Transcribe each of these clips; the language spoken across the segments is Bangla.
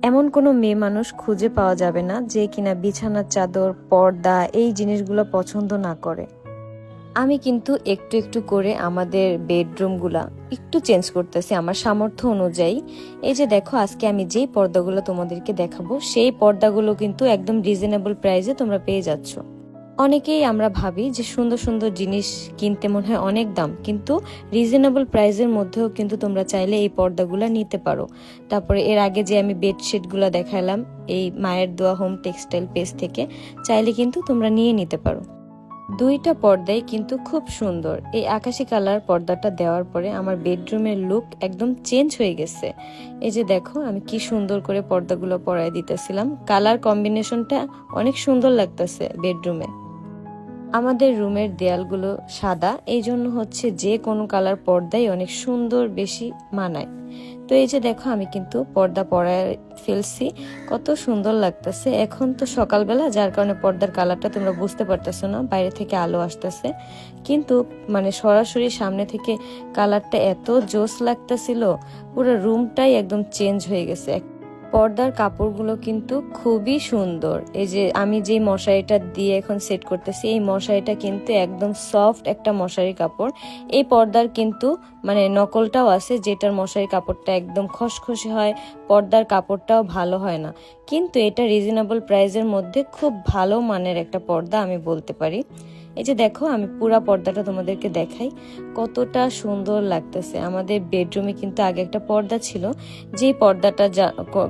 এমন কোনো মেয়ে মানুষ খুঁজে পাওয়া যাবে না যে কিনা বিছানার চাদর, পর্দা এই জিনিসগুলো পছন্দ না করে। আমি কিন্তু একটু একটু করে আমাদের বেডরুমগুলা একটু চেঞ্জ করতেছি আমার সামর্থ্য অনুযায়ী। এই যে দেখো, আজকে আমি যেই পর্দাগুলো তোমাদেরকে দেখাবো সেই পর্দাগুলো কিন্তু একদম রিজনেবল প্রাইসে তোমরা পেয়ে যাচ্ছ। অনেকেই আমরা ভাবি যে সুন্দর সুন্দর জিনিস কিনতে মনে হয় অনেক দাম, কিন্তু রিজনেবল প্রাইসের মধ্যেও কিন্তু তোমরা চাইলে এই পর্দাগুলো নিতে পারো। তারপরে এর আগে যে আমি বেডশিটগুলো দেখালাম এই মায়ের দোয়া হোম টেক্সটাইল পেজ থেকে, চাইলে কিন্তু তোমরা নিয়ে নিতে পারো। দুইটা পর্দাই কিন্তু খুব সুন্দর। এই আকাশি কালার পর্দাটা দেওয়ার পরে আমার বেডরুমের লুক একদম চেঞ্জ হয়ে গেছে। এই যে দেখো, আমি কি সুন্দর করে পর্দাগুলো পরায় দিতেছিলাম, কালার কম্বিনেশনটা অনেক সুন্দর লাগতেছে বেডরুমে। আমাদের রুমের দেয়ালগুলো সাদা, এই জন্য হচ্ছে যে কোনো কালার পর্দাই অনেক সুন্দর বেশি মানায়। তো এই যে দেখো, আমি কিন্তু পর্দা পরায় ফেলছি, কত সুন্দর লাগতেছে। এখন তো সকালবেলা, যার কারণে পর্দার কালারটা তোমরা বুঝতে পারতেছো না, বাইরে থেকে আলো আসতেছে, কিন্তু মানে সরাসরি সামনে থেকে কালারটা এত জোস লাগতেছিল, পুরো রুমটাই একদম চেঞ্জ হয়ে গেছে। পর্দার কাপড়গুলো কিন্তু খুবই সুন্দর। এই যে আমি যে মশারিটা দিয়ে এখন সেট করতেছি, এই মশারিটা কিন্তু একদম সফট একটা মশারি কাপড়। এই পর্দার কিন্তু মানে নকলটাও আছে, যেটার মশারি কাপড়টা একদম খসখসে হয়, পর্দার কাপড়টাও ভালো হয় না, কিন্তু এটা রিজনেবল প্রাইসের মধ্যে খুব ভালো মানের একটা পর্দা আমি বলতে পারি। এই যে দেখো, আমি পুরা পর্দাটা তোমাদেরকে দেখাই, কতটা সুন্দর লাগতেছে। আমাদের বেডরুমে কিন্তু আগে একটা পর্দা ছিল, যে পর্দাটা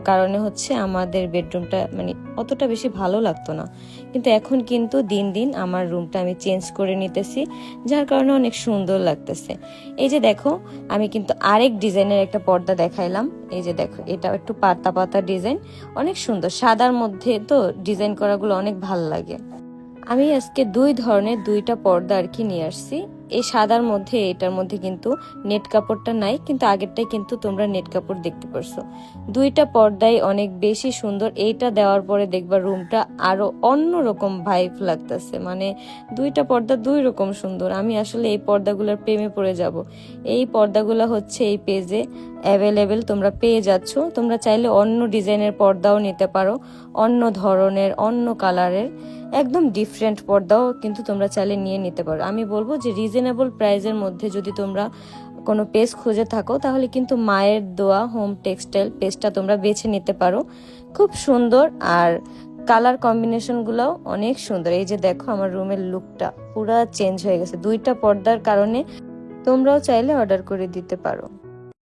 কারণে হচ্ছে আমাদের বেডরুমটা মানে অতটা বেশি ভালো লাগতো না, কিন্তু এখন কিন্তু দিন দিন আমার রুমটা আমি চেঞ্জ করে নিতেছি, যার কারণে অনেক সুন্দর লাগতেছে। এই যে দেখো, আমি কিন্তু আরেক ডিজাইনের একটা পর্দা দেখাইলাম। এই যে দেখো, এটা একটু পাতা পাতা ডিজাইন, অনেক সুন্দর, সাদার মধ্যে তো ডিজাইন করাগুলো অনেক ভাল লাগে। আমি আজকে দুই ধরনের দুইটা পর্দা আর কি নিয়ে আসছি। এই সাদার মধ্যে এটার মধ্যে কিন্তু নেট কাপড়টা নাই, কিন্তু আগেরটাই কিন্তু তোমরা নেট কাপড় দেখতে পারছো। দুইটা পর্দাই অনেক বেশি সুন্দর। এইটা দেওয়ার পরে দেখবা রুমটা আরো অন্যরকম ভাইব লাগতেছে, মানে দুইটা পর্দা দুই রকম সুন্দর। আমি আসলে এই পর্দাগুলোর প্রেমে পড়ে যাব। এই পর্দাগুলো হচ্ছে এই পেজে অ্যাভেলেবেল তোমরা পেয়ে যাচ্ছ। তোমরা চাইলে অন্য ডিজাইনের পর্দাও নিতে পারো, অন্য ধরনের, অন্য কালারের, একদম ডিফারেন্ট পর্দাও কিন্তু তোমরা চাইলে নিয়ে নিতে পারো। আমি বলবো যে রিজনেবল প্রাইসের মধ্যে যদি তোমরা কোনো পেজ খুঁজে থাকো, তাহলে কিন্তু মায়ের দোয়া হোম টেক্সটাইল পেজটা তোমরা বেছে নিতে পারো। খুব সুন্দর, আর কালার কম্বিনেশনগুলোও অনেক সুন্দর। এই যে দেখো, আমার রুমের লুকটা পুরা চেঞ্জ হয়ে গেছে দুইটা পর্দার কারণে। তোমরাও চাইলে অর্ডার করে দিতে পারো।